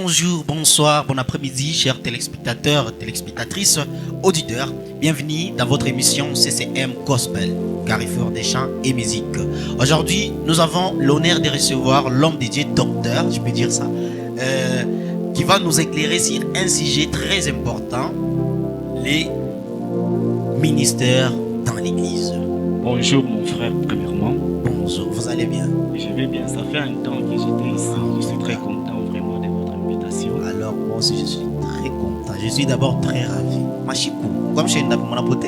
Bonjour, bonsoir, bon après-midi, chers téléspectateurs, téléspectatrices, auditeurs. Bienvenue dans votre émission CCM Gospel, Carrefour des chants et musique. Aujourd'hui, nous avons l'honneur de recevoir l'homme dédié docteur, je peux dire ça, qui va nous éclairer sur un sujet très important, les ministères dans l'église. Bonjour mon frère, premièrement. Bonjour, vous allez bien? Je vais bien, ça fait un temps que j'étais ici. Je suis très content vraiment de votre invitation. Alors moi aussi je suis très content. Je suis d'abord très ravi. Machikou, comme je suis dans mon apothé.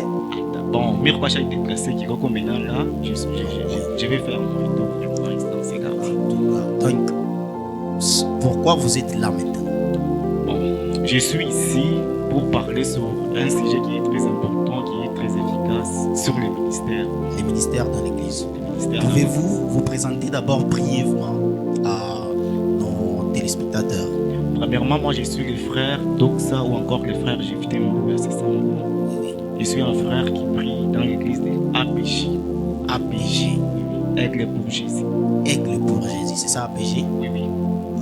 Bon, Mirko Chaï déplacé qui est maintenant là, je vais faire mon retour pour l'instant, c'est grave. Donc, pourquoi vous êtes là maintenant? Bon, je suis ici pour parler sur un sujet qui est très important, qui est très efficace sur les ministères. Les ministères dans l'église. Les ministères. Pouvez-vous vous présenter d'abord brièvement à nos téléspectateurs? Premièrement, moi je suis le frère Doxa ou encore le frère Jefté Mbouya, c'est ça mon nom. Je suis un frère qui prie dans l'église de APJ. APG. Aigle pour Jésus. Aigle pour Jésus, c'est ça APG? Oui, oui.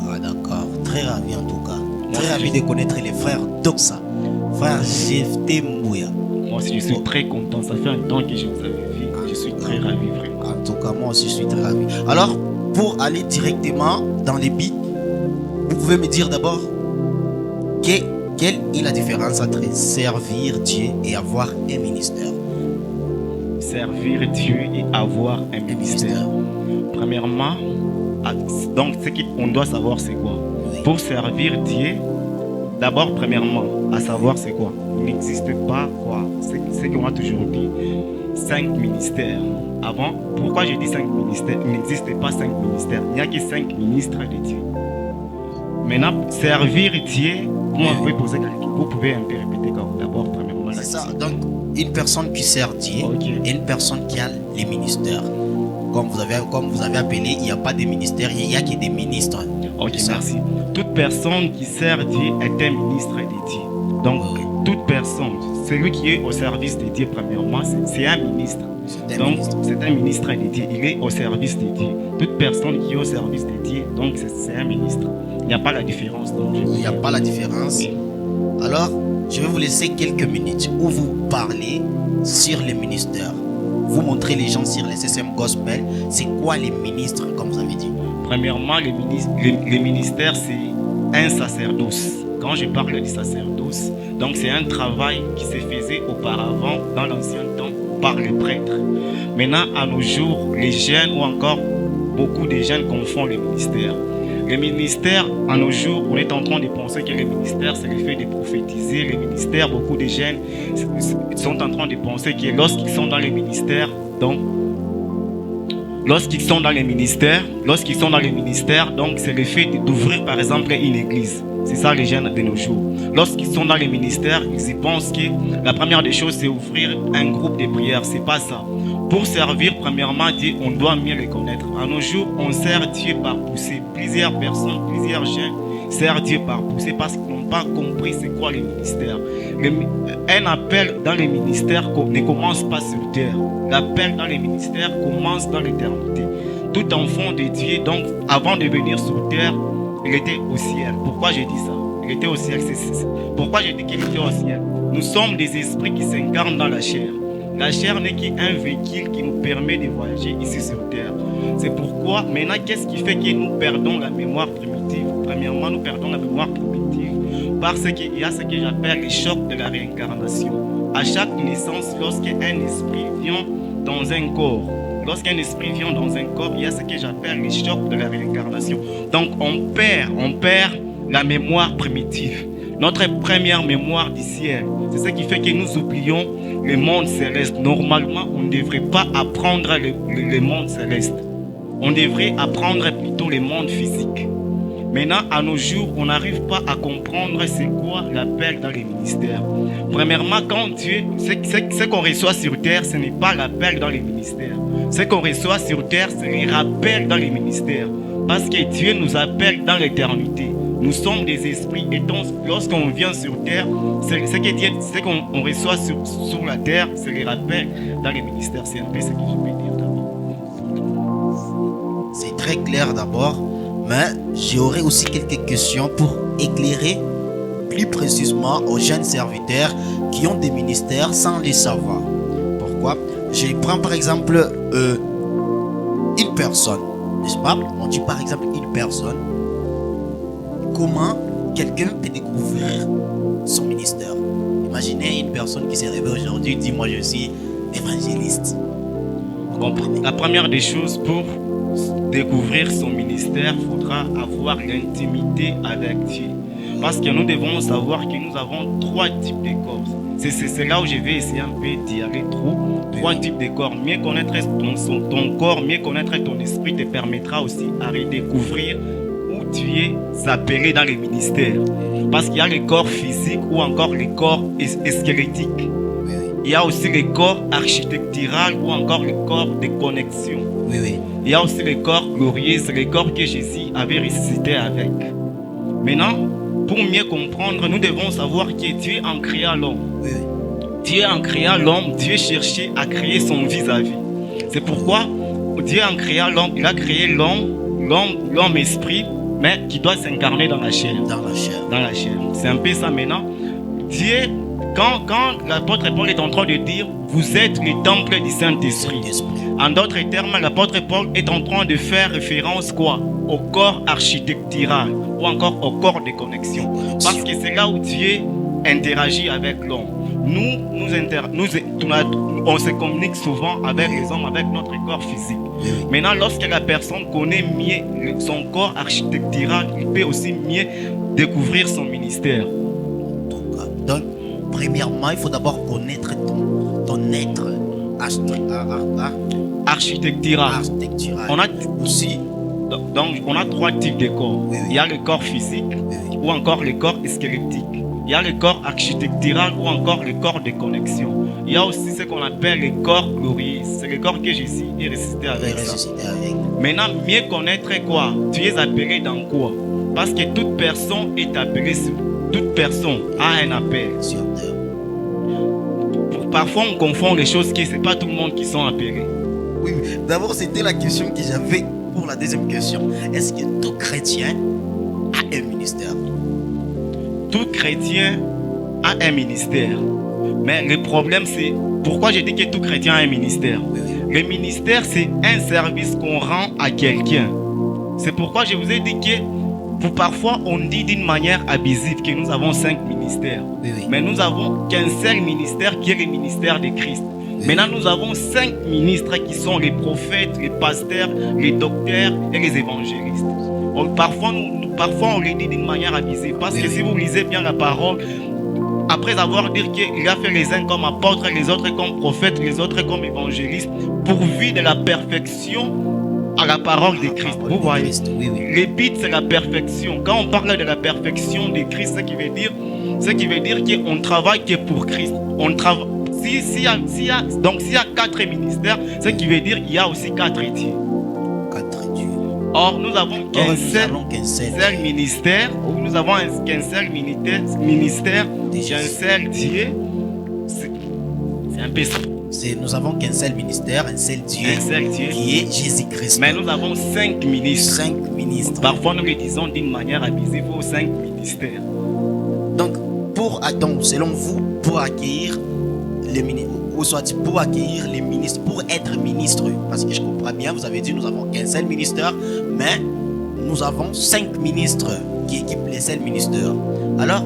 Ah d'accord, très ravi en tout cas. Très Moi, ravi de connaître les frères Doxa. Frère Jefté Mbouya. Moi aussi, je suis très content. Ça fait un temps que je vous avais vu. Je suis très ravi, vraiment. En tout cas, moi aussi je suis très ravi. Alors, pour aller directement dans les bits, vous pouvez me dire d'abord quelle est la différence entre servir Dieu et avoir un ministère? Servir Dieu et avoir un ministère. Premièrement, donc ce qu'on doit savoir, c'est quoi? Oui. Pour servir Dieu, d'abord, premièrement, à savoir c'est quoi? Il n'existe pas quoi? C'est qu'on a toujours dit 5 ministères. Avant, pourquoi je dis 5 ministères? Il n'existe pas 5 ministères. Il n'y a que 5 ministres de Dieu. Maintenant, servir Dieu, comment vous pouvez poser la question? Vous pouvez un peu répéter d'abord, premièrement. C'est ça. Donc, une personne qui sert Dieu Ok. et une personne qui a les ministères. Comme vous avez appelé, il n'y a pas de ministères, il n'y a que des ministres. Ok, C'est ça. merci. Toute personne qui sert Dieu est un ministre de Dieu. Donc, Oui. toute personne, celui qui est au service de Dieu, premièrement, c'est un ministre. C'est un Donc, ministre. c'est un ministre de Dieu. Il est au service de Dieu. Toute personne qui est au service de Dieu, donc c'est un ministre. Il n'y a pas la différence. Donc, Il n'y a pas la différence. Oui. Alors, je vais vous laisser quelques minutes où vous parlez sur les ministères. Vous montrez les gens sur les CCM Gospel, c'est quoi les ministres, comme vous avez dit. Premièrement, les ministères, c'est un sacerdoce. Quand je parle du sacerdoce, donc c'est un travail qui se faisait auparavant, dans l'ancien temps, par les prêtres. Maintenant, à nos jours, les jeunes ou encore beaucoup de jeunes confondent les ministères. Les ministères, à nos jours, on est en train de penser que les ministères, c'est le fait de prophétiser. Les ministères, beaucoup de jeunes sont en train de penser que lorsqu'ils sont dans les ministères, donc, lorsqu'ils sont dans les ministères, donc c'est le fait d'ouvrir par exemple une église. C'est ça les jeunes de nos jours. Lorsqu'ils sont dans les ministères, ils y pensent que la première des choses, c'est ouvrir un groupe de prière. C'est pas ça. Pour servir, premièrement, Dieu, on doit mieux le connaître. À nos jours, on sert Dieu par poussée. Plusieurs personnes, plusieurs jeunes servent Dieu par poussée parce qu'ils n'ont pas compris c'est quoi les ministères. Un appel dans les ministères ne commence pas sur terre. L'appel dans les ministères commence dans l'éternité. Tout enfant de Dieu, donc, avant de venir sur terre, il était au ciel. Pourquoi je dis ça? Il était au ciel. Pourquoi je dis qu'il était au ciel? Nous sommes des esprits qui s'incarnent dans la chair. La chair n'est qu'un véhicule qui nous permet de voyager ici sur terre. C'est pourquoi, maintenant, qu'est-ce qui fait que nous perdons la mémoire primitive? Premièrement, nous perdons la mémoire primitive parce qu'il y a ce que j'appelle le choc de la réincarnation. À chaque naissance, lorsqu'un esprit vient dans un corps, il y a ce que j'appelle le choc de la réincarnation. Donc, on perd la mémoire primitive. Notre première mémoire du ciel, c'est ce qui fait que nous oublions le monde céleste. Normalement, on ne devrait pas apprendre le monde céleste. On devrait apprendre plutôt le monde physique. Maintenant, à nos jours, on n'arrive pas à comprendre c'est quoi l'appel dans les ministères. Premièrement, quand Dieu, ce qu'on reçoit sur terre, ce n'est pas l'appel dans les ministères. Ce qu'on reçoit sur terre, c'est les rappels dans les ministères. Parce que Dieu nous appelle dans l'éternité. Nous sommes des esprits et donc lorsqu'on vient sur terre, ce qu'on reçoit sur la terre, c'est les rappels dans les ministères. C'est un peu ce que je peux dire d'abord. C'est très clair d'abord. Mais j'aurai aussi quelques questions pour éclairer plus précisément aux jeunes serviteurs qui ont des ministères sans les savoir. Pourquoi? Je prends par exemple une personne, n'est-ce pas? On dit par exemple une personne. Comment quelqu'un peut découvrir son ministère? Imaginez une personne qui s'est réveillée aujourd'hui et dit moi je suis évangéliste. Bon, la première des choses, pour découvrir son ministère, il faudra avoir l'intimité avec Dieu. Parce que nous devons savoir que nous avons 3 types de corps. C'est là où je vais essayer un peu d'y aller trop. 3 types de corps. Mieux connaître ton corps, mieux connaître ton esprit te permettra aussi à redécouvrir où tu es appelé dans les ministères. Parce qu'il y a le corps physique ou encore le corps squelettique. Il y a aussi le corps architectural ou encore le corps de connexion. Il y a aussi le corps glorieux, c'est le corps que Jésus avait ressuscité avec. Maintenant, pour mieux comprendre, nous devons savoir que Dieu en créa l'homme. Dieu en créa l'homme, Dieu cherchait à créer son vis-à-vis. C'est pourquoi Dieu en créa l'homme, il a créé l'homme esprit, mais qui doit s'incarner dans la chair. Dans la chair. C'est un peu ça maintenant. Dieu, quand l'apôtre Paul est en train de dire, vous êtes le temple du Saint-Esprit. En d'autres termes, l'apôtre Paul est en train de faire référence quoi? Au corps architectural ou encore au corps de connexion. Parce que c'est là où Dieu interagit avec l'homme. On se communique souvent avec les hommes, avec notre corps physique. Maintenant, lorsque la personne connaît mieux son corps architectural, il peut aussi mieux découvrir son ministère. Donc, premièrement, il faut d'abord connaître ton être architectural. On a aussi, donc, on a 3 types de corps. Il y a le corps physique ou encore le corps squelettique. Il y a le corps architectural ou encore le corps de connexion. Il y a aussi ce qu'on appelle le corps glorieux. C'est le corps que Jésus est ressuscité avec ça. Maintenant, mieux connaître quoi? Tu es appelé dans quoi? Parce que toute personne est appelée sur. Toute personne a un appel. Parfois, on confond les choses, que ce n'est pas tout le monde qui sont appelés. Oui, d'abord, c'était la question que j'avais pour la deuxième question. Est-ce que tout chrétien a un ministère? Tout chrétien a un ministère. Mais le problème, c'est pourquoi j'ai dit que tout chrétien a un ministère. Le ministère, c'est un service qu'on rend à quelqu'un. C'est pourquoi je vous ai dit que parfois, on dit d'une manière abusive que nous avons 5 ministères. Mais nous n'avons qu'un seul ministère qui est le ministère de Christ. Maintenant, nous avons 5 ministres qui sont les prophètes, les pasteurs, les docteurs et les évangélistes. Parfois, on les dit d'une manière abusive. Parce que si vous lisez bien la parole, après avoir dit qu'il a fait les uns comme apôtres, les autres comme prophètes, les autres comme évangélistes, pourvu de la perfection à la parole de Christ. Vous voyez, le but c'est la perfection. Quand on parle de la perfection de Christ, ce qui veut dire qu'on travaille que pour Christ. On travaille. S'il y a 4 ministères, ce qui veut dire qu'il y a aussi 4 dieux. Or, nous avons qu'un seul ministère. Nous avons qu'un seul ministère, un seul Dieu. C'est un peu ça. Nous avons qu'un seul ministère, un seul Dieu qui est Jésus-Christ. Mais nous avons 5 ministres. 5 ministres. Parfois, nous le disons d'une manière abusive aux 5 ministères. Donc, selon vous, pour accueillir les ministres, ou soit pour accueillir les ministres, pour être ministre, parce que je comprends bien, vous avez dit nous avons qu'un seul ministère, mais nous avons 5 ministres qui équipent les seuls ministères. Alors,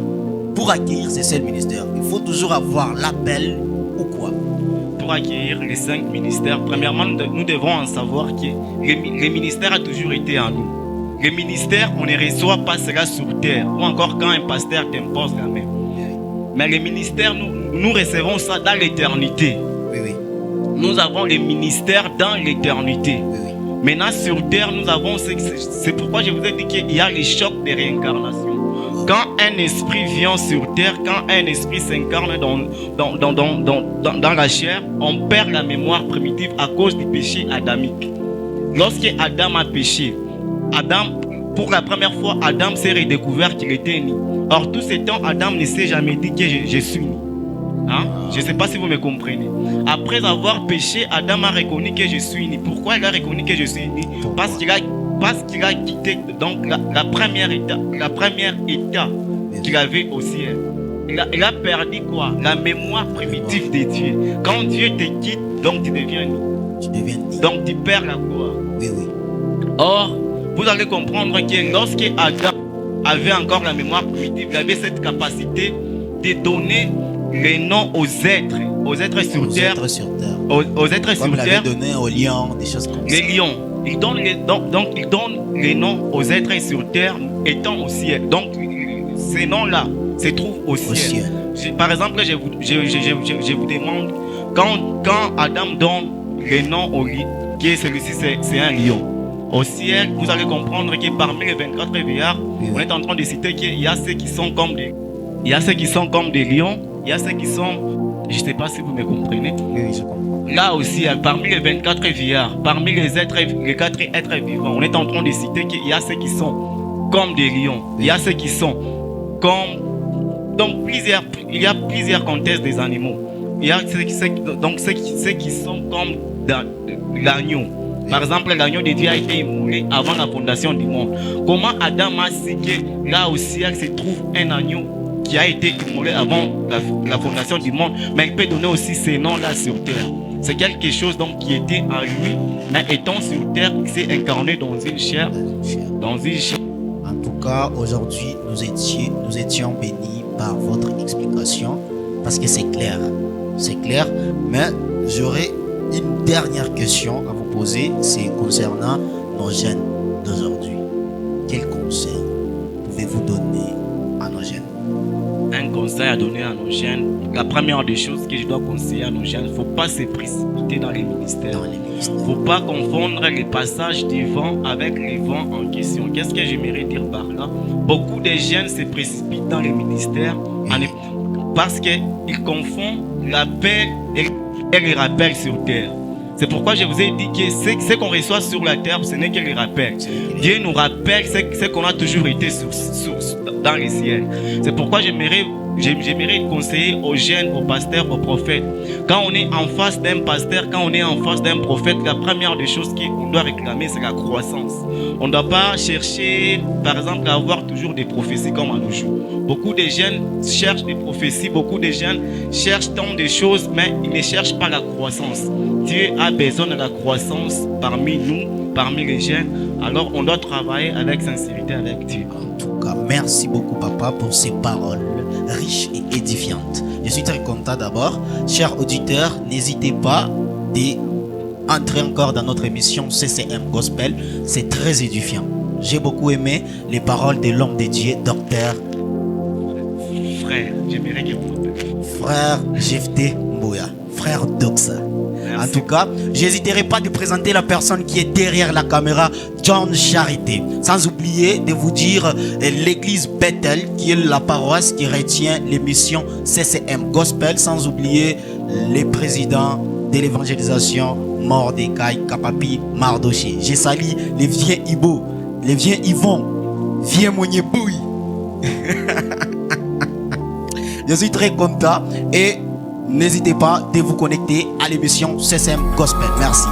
pour accueillir ces seuls ministères, il faut toujours avoir l'appel ou quoi? Pour accueillir les 5 ministères, premièrement, nous devons en savoir que les ministères ont toujours été en nous. Les ministères, on ne reçoit pas cela sur terre, ou encore quand un pasteur t'impose la main. Mais les ministères, nous recevons ça dans l'éternité. Nous avons les ministères dans l'éternité. Maintenant, sur terre, nous avons... C'est pourquoi je vous ai dit qu'il y a les chocs de réincarnation. Quand un esprit vient sur terre, quand un esprit s'incarne dans la chair, on perd la mémoire primitive à cause du péché adamique. Lorsque Adam a péché, pour la première fois, Adam s'est redécouvert qu'il était né. Or, tout ce temps, Adam ne s'est jamais dit que je suis né. Je ne sais pas si vous me comprenez. Après avoir péché, Adam a reconnu que je suis né. Pourquoi il a reconnu que je suis né? Parce qu'il a parce qu'il a quitté donc la première état qu'il avait au ciel. Il a perdu quoi? La mémoire primitive de Dieu. Quand Dieu te quitte, donc tu deviens donc tu perds la gloire. Oui, oui. Or, vous allez comprendre que lorsque Adam avait encore la mémoire primitive, il avait cette capacité de donner les noms aux êtres sur terre. Aux êtres sur terre. Donné aux lions, des choses comme ça. Les lions. Il donne les noms aux êtres sur terre étant au ciel. Donc, ces noms-là se trouvent au ciel. Par exemple, je vous demande, quand Adam donne le nom au lion, qui est celui-ci, c'est un lion. Au ciel, vous allez comprendre que parmi les 24 vieillards, on est en train de citer qu'il y a ceux qui sont comme des lions, il y a ceux qui sont, je ne sais pas si vous me comprenez. Oui, je comprends. Là aussi, parmi les 24 vieillards, parmi les 4 êtres vivants, on est en train de citer qu'il y a ceux qui sont comme des lions, il y a ceux qui sont comme... Donc, il y a plusieurs contextes des animaux. Il y a ceux qui sont comme l'agneau. Par exemple, l'agneau de Dieu a été immolé avant la fondation du monde. Comment Adam a su que là aussi se trouve un agneau qui a été immolé avant la fondation du monde, mais il peut donner aussi ces noms-là sur terre. C'est quelque chose donc qui était en lui, mais étant sur terre, il s'est incarné dans une chair. En tout cas, aujourd'hui, nous étions bénis par votre explication, parce que c'est clair, mais j'aurais une dernière question à vous poser, c'est concernant nos jeunes d'aujourd'hui. Quel conseil pouvez-vous donner à nos jeunes? Un conseil à donner à nos jeunes, la première des choses que je dois conseiller à nos jeunes, il ne faut pas se précipiter dans les ministères. Il ne faut pas confondre les passages du vent avec les vents en question. Qu'est-ce que j'aimerais dire par là? Beaucoup de jeunes se précipitent dans les ministères parce qu'ils confondent l'appel et les rappels sur terre. C'est pourquoi je vous ai dit que ce qu'on reçoit sur la terre, ce n'est que les rappels. Dieu nous rappelle ce qu'on a toujours été dans les ciels. C'est pourquoi j'aimerais conseiller aux jeunes, aux pasteurs, aux prophètes. Quand on est en face d'un pasteur, quand on est en face d'un prophète, la première des choses qu'on doit réclamer, c'est la croissance. On ne doit pas chercher, par exemple, à avoir toujours des prophéties comme à nos jours. Beaucoup de jeunes cherchent des prophéties, beaucoup de jeunes cherchent tant de choses, mais ils ne cherchent pas la croissance. Dieu a besoin de la croissance parmi nous, parmi les jeunes. Alors on doit travailler avec sincérité avec Dieu. En tout cas, merci beaucoup papa pour ces paroles riches et édifiantes. Je suis très content d'abord. Chers auditeurs, n'hésitez pas d'entrer encore dans notre émission CCM Gospel. C'est très édifiant. J'ai beaucoup aimé les paroles de l'homme de Dieu, docteur j'aimerais que vous m'appeliez Frère Jephté Mbouya, Frère Doxa. En tout cas, j'hésiterai pas de présenter la personne qui est derrière la caméra, John Charité. Sans oublier de vous dire l'église Bethel, qui est la paroisse qui retient l'émission CCM Gospel. Sans oublier les présidents de l'évangélisation, Mordecai, Kapapi, Mardoché. J'ai sali les vieux Ibo, les vieux Yvon, vieux Mounieboui. Je suis très content et n'hésitez pas de vous connecter à l'émission CCM Gospel. Merci.